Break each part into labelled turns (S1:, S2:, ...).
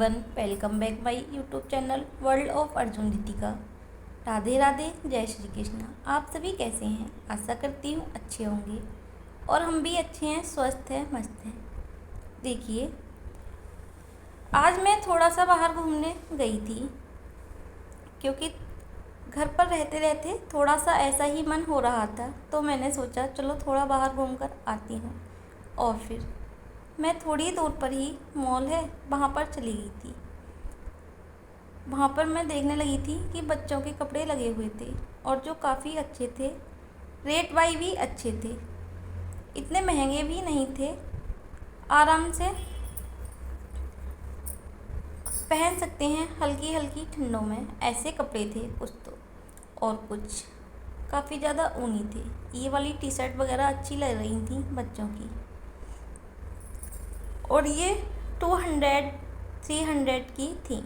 S1: Everyone, welcome back my YouTube channel world of Arjun Ritika. Radhe Radhe, जय श्री कृष्ण। आप सभी कैसे हैं? आशा करती हूँ अच्छे होंगे और हम भी अच्छे हैं, स्वस्थ हैं, मस्त हैं। देखिए, आज मैं थोड़ा सा बाहर घूमने गई थी क्योंकि घर पर रहते रहते थोड़ा सा ऐसा ही मन हो रहा था, तो मैंने सोचा चलो थोड़ा बाहर घूम कर आती हूँ। और फिर मैं थोड़ी दूर पर ही मॉल है, वहाँ पर चली गई थी। वहाँ पर मैं देखने लगी थी कि बच्चों के कपड़े लगे हुए थे और जो काफ़ी अच्छे थे, रेट वाई भी अच्छे थे, इतने महंगे भी नहीं थे, आराम से पहन सकते हैं हल्की हल्की ठंडों में, ऐसे कपड़े थे कुछ तो। और कुछ काफ़ी ज़्यादा ऊनी थे। ये वाली टी शर्ट वगैरह अच्छी लग रही थी बच्चों की, और ये 200-300 की थी।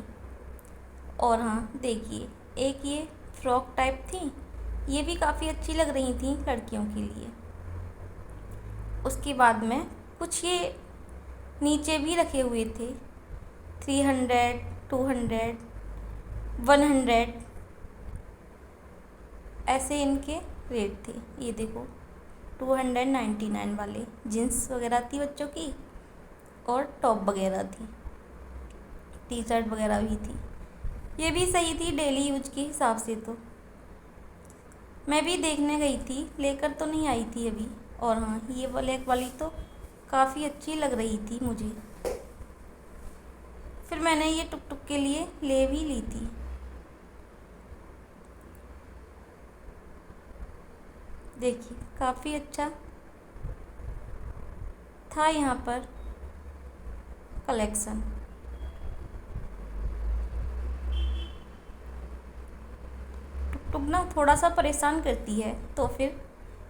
S1: और हाँ देखिए, एक ये फ्रॉक टाइप थी, ये भी काफ़ी अच्छी लग रही थी लड़कियों के लिए। उसके बाद में कुछ ये नीचे भी रखे हुए थे, 300, 200, 100, ऐसे इनके रेट थे। ये देखो 299 वाले जीन्स वगैरह थी बच्चों की, और टॉप वगैरह थी, टी शर्ट वगैरह भी थी। ये भी सही थी डेली यूज के हिसाब से। तो मैं भी देखने गई थी, लेकर तो नहीं आई थी अभी। और हाँ, ये ब्लैक वाली तो काफ़ी अच्छी लग रही थी मुझे, फिर मैंने ये टुक टुक के लिए ले भी ली थी। देखिए, काफ़ी अच्छा था यहाँ पर कलेक्शन। टुक ना थोड़ा सा परेशान करती है, तो फिर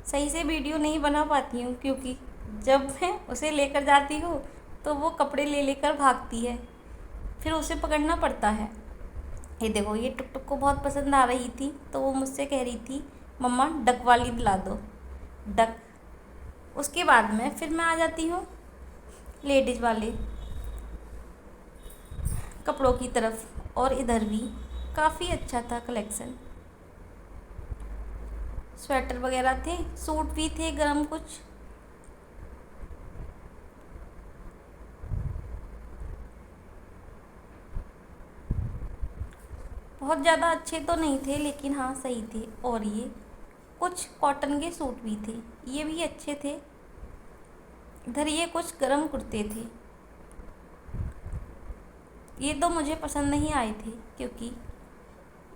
S1: सही से वीडियो नहीं बना पाती हूँ, क्योंकि जब मैं उसे लेकर जाती हूँ तो वो कपड़े ले लेकर भागती है, फिर उसे पकड़ना पड़ता है। ये देखो, ये टुक टुक को बहुत पसंद आ रही थी, तो वो मुझसे कह रही थी मम्मा डक वाली दिला दो, डक। उसके बाद में फिर मैं आ जाती हूँ लेडीज़ वाले कपड़ों की तरफ, और इधर भी काफ़ी अच्छा था कलेक्शन। स्वेटर वगैरह थे, सूट भी थे गरम कुछ। बहुत ज़्यादा अच्छे तो नहीं थे, लेकिन हाँ सही थे। और ये कुछ कॉटन के सूट भी थे, ये भी अच्छे थे। इधर ये कुछ गरम कुर्ते थे, ये तो मुझे पसंद नहीं आए थे क्योंकि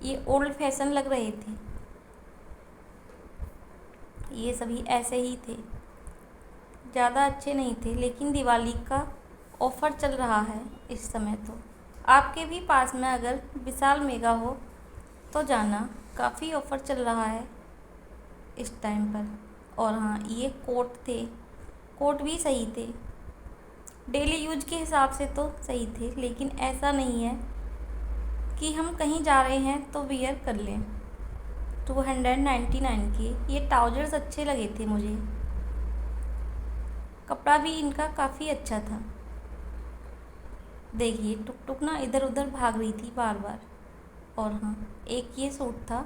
S1: ये ओल्ड फैशन लग रहे थे। ये सभी ऐसे ही थे, ज़्यादा अच्छे नहीं थे। लेकिन दिवाली का ऑफ़र चल रहा है इस समय, तो आपके भी पास में अगर विशाल मेगा हो तो जाना, काफ़ी ऑफ़र चल रहा है इस टाइम पर। और हाँ, ये कोट थे, कोट भी सही थे, डेली यूज के हिसाब से तो सही थे, लेकिन ऐसा नहीं है कि हम कहीं जा रहे हैं तो वियर कर लें। 299 के ये ट्राउजर्स अच्छे लगे थे मुझे, कपड़ा भी इनका काफ़ी अच्छा था। देखिए, टुक टुक ना इधर उधर भाग रही थी बार बार। और हाँ, एक ये सूट था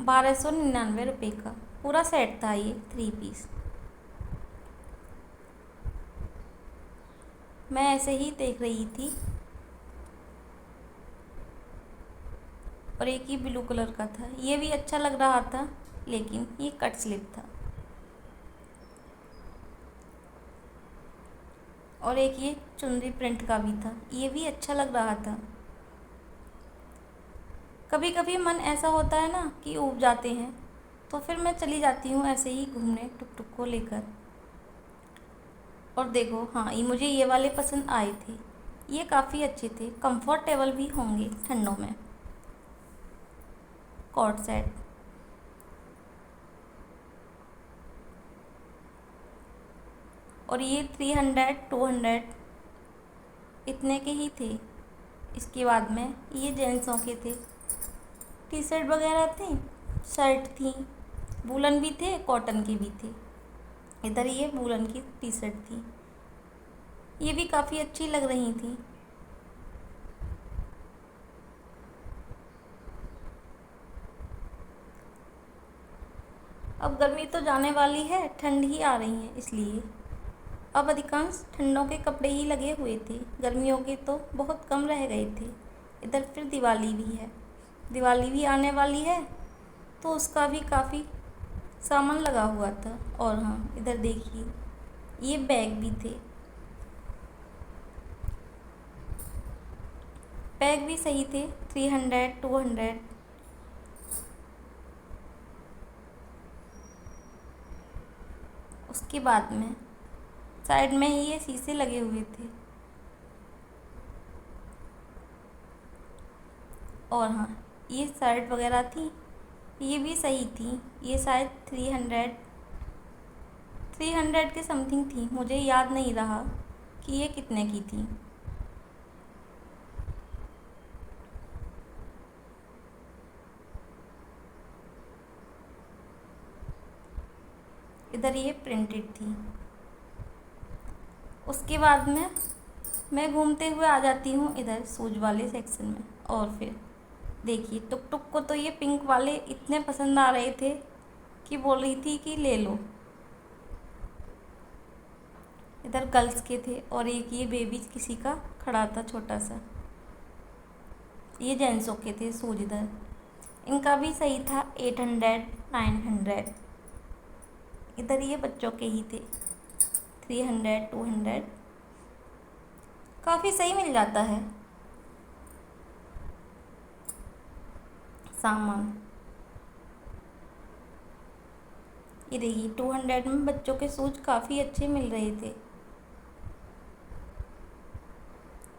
S1: 1299 रुपये का, पूरा सेट था ये 3 पीस। मैं ऐसे ही देख रही थी। और एक ही ब्लू कलर का था, ये भी अच्छा लग रहा था, लेकिन ये कट स्लिप था। और एक ये चुनरी प्रिंट का भी था, ये भी अच्छा लग रहा था। कभी कभी मन ऐसा होता है ना कि ऊब जाते हैं, तो फिर मैं चली जाती हूँ ऐसे ही घूमने टुक टुक को लेकर। और देखो, हाँ मुझे ये वाले पसंद आए थे, ये काफ़ी अच्छे थे, कंफर्टेबल भी होंगे ठंडों में। कॉट सेट, और ये 300-200 इतने के ही थे। इसके बाद में ये जेंट्सों के थे, टी शर्ट वगैरह थे, शर्ट थी, वूलन भी थे, कॉटन के भी थे। इधर ये वूलन की टी शर्ट थी, ये भी काफ़ी अच्छी लग रही थी। अब गर्मी तो जाने वाली है, ठंड ही आ रही है, इसलिए अब अधिकांश ठंडों के कपड़े ही लगे हुए थे, गर्मियों के तो बहुत कम रह गए थे। इधर फिर दिवाली भी है, दिवाली भी आने वाली है, तो उसका भी काफ़ी सामान लगा हुआ था। और हाँ, इधर देखिए, ये बैग भी थे, बैग भी सही थे, 300, 200। उसके बाद में साइड में ही ये शीशे लगे हुए थे। और हाँ, ये शर्ट वगैरह थी, ये भी सही थी, ये शायद 300 के समथिंग थी, मुझे याद नहीं रहा कि ये कितने की थी। इधर ये प्रिंटेड थी। उसके बाद में मैं घूमते हुए आ जाती हूँ इधर शूज वाले सेक्शन में। और फिर देखिए, टुक टुक को तो ये पिंक वाले इतने पसंद आ रहे थे कि बोल रही थी कि ले लो। इधर गर्ल्स के थे और एक ये बेबी किसी का खड़ा था छोटा सा। ये जेंट्सों के थे शूज इधर, इनका भी सही था, 800, 900। इधर ये बच्चों के ही थे, 300, 200। काफ़ी सही मिल जाता है सामान। ये देखिए, 200 में बच्चों के शूज काफ़ी अच्छे मिल रहे थे।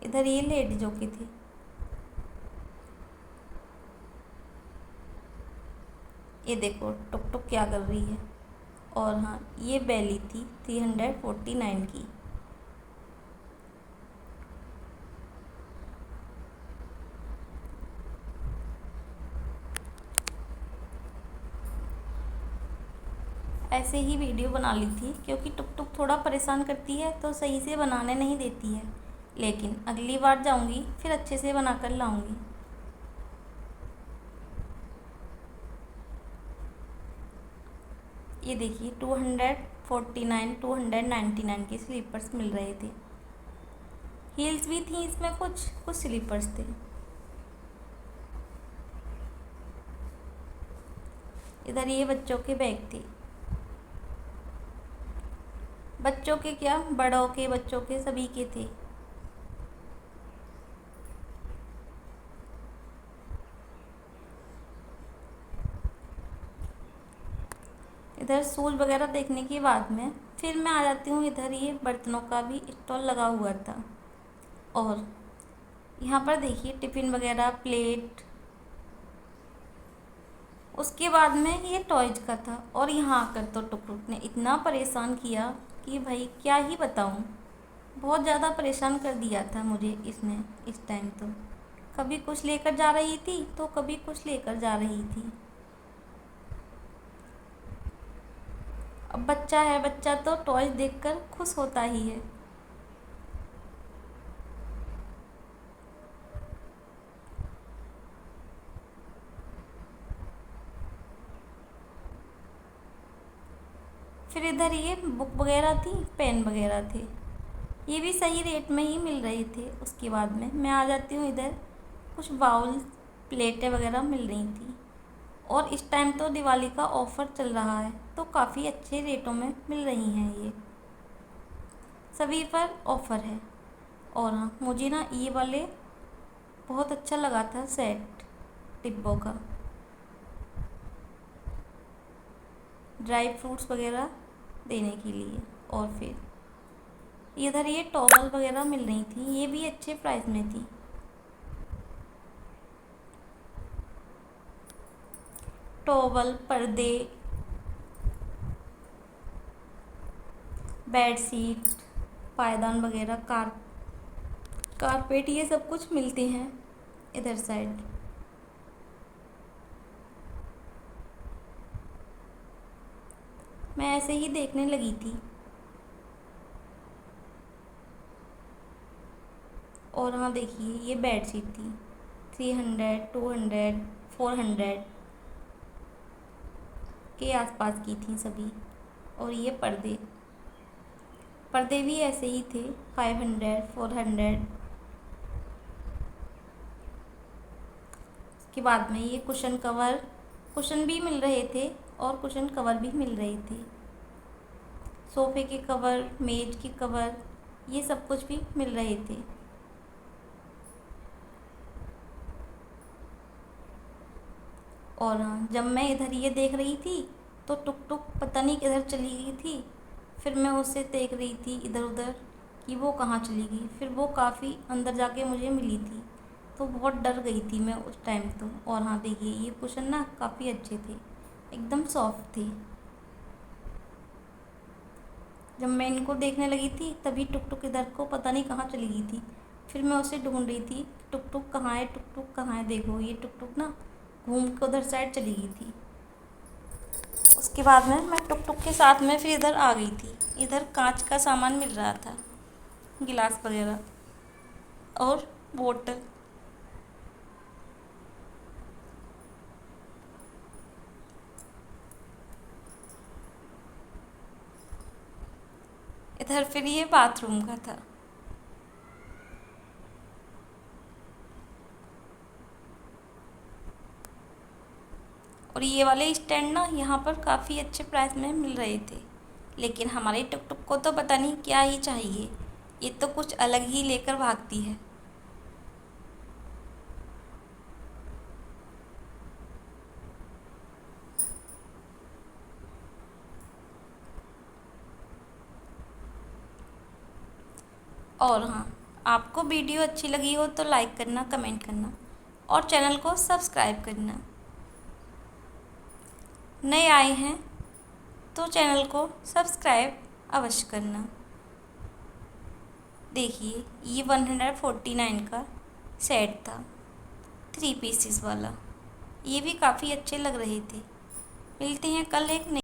S1: इधर ये लेडीजों के थे। ये देखो टुक टुक क्या कर रही है। और हाँ, ये बैली थी 349 की। ऐसे ही वीडियो बना ली थी, क्योंकि टुक टुक थोड़ा परेशान करती है तो सही से बनाने नहीं देती है, लेकिन अगली बार जाऊंगी फिर अच्छे से बना कर लाऊंगी। ये देखिए, 249, 299 के स्लीपर्स मिल रहे थे। हील्स भी थी इसमें, कुछ स्लीपर्स थे। इधर ये बच्चों के बैग थे, बच्चों के क्या, बड़ों के, बच्चों के, सभी के थे। इधर शूज वगैरह देखने के बाद में फिर मैं आ जाती हूँ इधर, ये बर्तनों का भी स्टॉल लगा हुआ था। और यहाँ पर देखिए टिफ़िन वगैरह, प्लेट। उसके बाद में ये टॉयज का था। और यहाँ आकर तो टुक टुक ने इतना परेशान किया कि भाई क्या ही बताऊँ, बहुत ज़्यादा परेशान कर दिया था मुझे इसने इस टाइम। तो कभी कुछ लेकर जा रही थी तो कभी कुछ लेकर जा रही थी। अब बच्चा है, बच्चा तो टॉयज देखकर खुश होता ही है। फिर इधर ये बुक वगैरह थी, पेन वगैरह थे, ये भी सही रेट में ही मिल रहे थे। उसके बाद में मैं आ जाती हूँ इधर, कुछ बाउल, प्लेटें वगैरह मिल रही थी। और इस टाइम तो दिवाली का ऑफ़र चल रहा है, तो काफ़ी अच्छे रेटों में मिल रही हैं ये, सभी पर ऑफ़र है। और हाँ, मुझे ना ये वाले बहुत अच्छा लगा था सेट डिब्बों का, ड्राई फ्रूट्स वगैरह देने के लिए। और फिर इधर ये टॉवल वगैरह मिल रही थी, ये भी अच्छे प्राइस में थी। टॉवल, पर्दे, बेडशीट, पायदान वगैरह, कारपेट, ये सब कुछ मिलते हैं इधर साइड। मैं ऐसे ही देखने लगी थी। और हाँ देखिए, ये बेडशीट थी, 300, 200, 400। के आसपास की थी सभी। और ये पर्दे पर्दे भी ऐसे ही थे, 500, 400। उसके बाद में ये कुशन भी मिल रहे थे और कुशन कवर भी मिल रहे थे। सोफ़े के कवर, मेज के कवर, ये सब कुछ भी मिल रहे थे। और हाँ, जब मैं इधर ये देख रही थी तो टुक टुक पता नहीं किधर चली गई थी। फिर मैं उसे देख रही थी इधर उधर कि वो कहाँ चली गई। फिर वो काफ़ी अंदर जाके मुझे मिली थी, तो बहुत डर गई थी मैं उस टाइम तो। और हाँ देखिए, ये कुशन ना काफ़ी अच्छे थे, एकदम सॉफ्ट थे। जब मैं इनको देखने लगी थी तभी टुक टुक इधर को पता नहीं कहाँ चली गई थी। फिर मैं उसे ढूंढ रही थी, टुक टुक कहाँ है, टुक टुक कहाँ है। देखो ये टुक टुक ना घूम के उधर साइड चली गई थी। उसके बाद में मैं टुक टुक के साथ में फिर इधर आ गई थी। इधर कांच का सामान मिल रहा था, गिलास वगैरह और बोतल। इधर फिर ये बाथरूम का था। और ये वाले स्टैंड ना यहाँ पर काफ़ी अच्छे प्राइस में मिल रहे थे, लेकिन हमारे टुक टुक को तो पता नहीं क्या ही चाहिए, ये तो कुछ अलग ही लेकर भागती है। और हाँ, आपको वीडियो अच्छी लगी हो तो लाइक करना, कमेंट करना और चैनल को सब्सक्राइब करना। नए आए हैं तो चैनल को सब्सक्राइब अवश्य करना। देखिए ये 149 का सेट था, 3 पीसेस वाला। ये भी काफ़ी अच्छे लग रहे थे। मिलते हैं कल एक नई